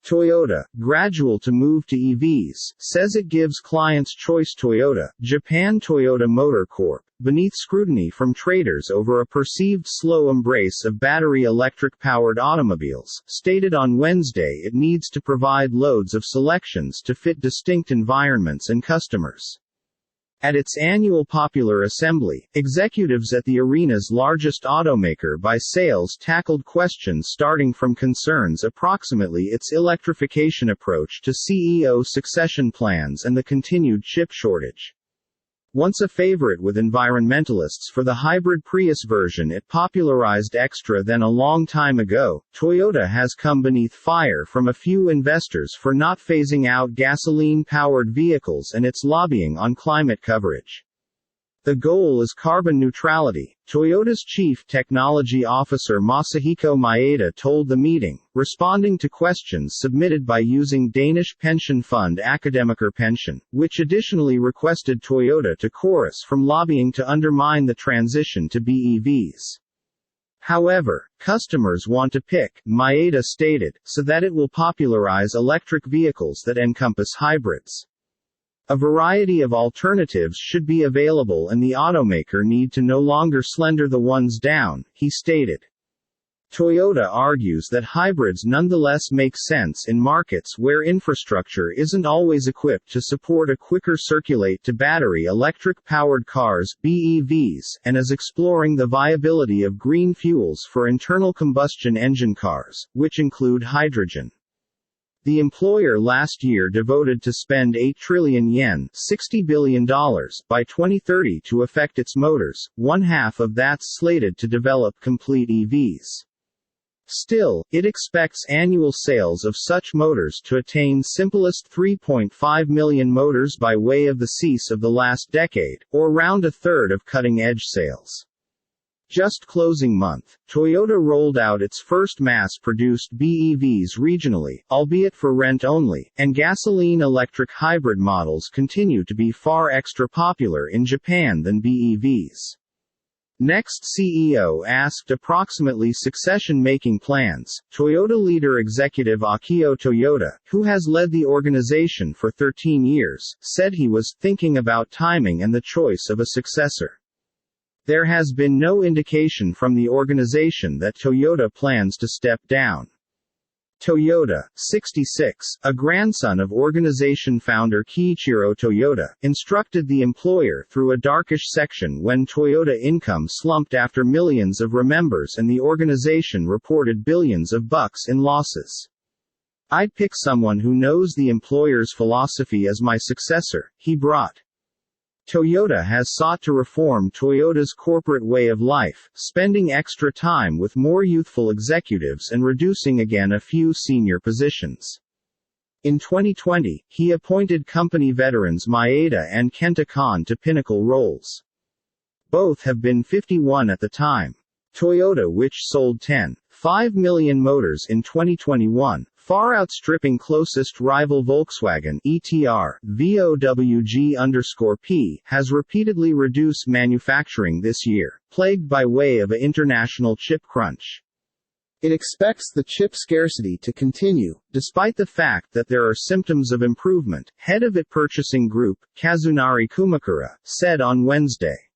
Toyota, Gradual to move to EVs, says it gives clients choice. Toyota, Japan. Toyota Motor Corp, beneath scrutiny from traders over a perceived slow embrace of battery electric-powered automobiles, stated on Wednesday it needs to provide loads of selections to fit distinct environments and customers. At its annual Popular Assembly, executives at the arena's largest automaker by sales tackled questions starting from concerns approximately its electrification approach to CEO succession plans and the continued chip shortage. Once a favorite with environmentalists for the hybrid Prius version it popularized extra than a long time ago, Toyota has come beneath fire from a few investors for not phasing out gasoline-powered vehicles and its lobbying on climate coverage. The goal is carbon neutrality, Toyota's chief technology officer Masahiko Maeda told the meeting, responding to questions submitted by using Danish pension fund Akademiker Pension, which additionally requested Toyota to chorus from lobbying to undermine the transition to BEVs. However, customers want to pick, Maeda stated, so that it will popularize electric vehicles that encompass hybrids. A variety of alternatives should be available and the automaker need to no longer slender the ones down, he stated. Toyota argues that hybrids nonetheless make sense in markets where infrastructure isn't always equipped to support a quicker circulate-to-battery electric-powered cars (BEVs), and is exploring the viability of green fuels for internal combustion engine cars, which include hydrogen. The employer last year devoted to spend 8 trillion yen $60 billion by 2030 to affect its motors, one-half of that's slated to develop complete EVs. Still, it expects annual sales of such motors to attain simplest 3.5 million motors by way of the cease of the last decade, or around a third of cutting-edge sales. Just closing month, Toyota rolled out its first mass-produced BEVs regionally, albeit for rent only, and gasoline-electric hybrid models continue to be far extra popular in Japan than BEVs. Next CEO asked approximately succession-making plans. Toyota leader executive Akio Toyoda, who has led the organization for 13 years, said he was thinking about timing and the choice of a successor. There has been no indication from the organization that Toyota plans to step down. Toyoda, 66, a grandson of organization founder Kiichiro Toyota, instructed the employer through a darkish section when Toyota income slumped after millions of remembers and the organization reported billions of bucks in losses. I'd pick someone who knows the employer's philosophy as my successor, he brought. Toyota has sought to reform Toyota's corporate way of life, spending extra time with more youthful executives and reducing again a few senior positions. In 2020, he appointed company veterans Maeda and Kenta Kon to pinnacle roles. Both have been 51 at the time. Toyota, which sold 10.5 million motors in 2021, far outstripping closest rival Volkswagen (ETR, VOWG_P), has repeatedly reduced manufacturing this year, plagued by way of an international chip crunch. It expects the chip scarcity to continue, despite the fact that there are symptoms of improvement, head of its purchasing group, Kazunari Kumakura, said on Wednesday.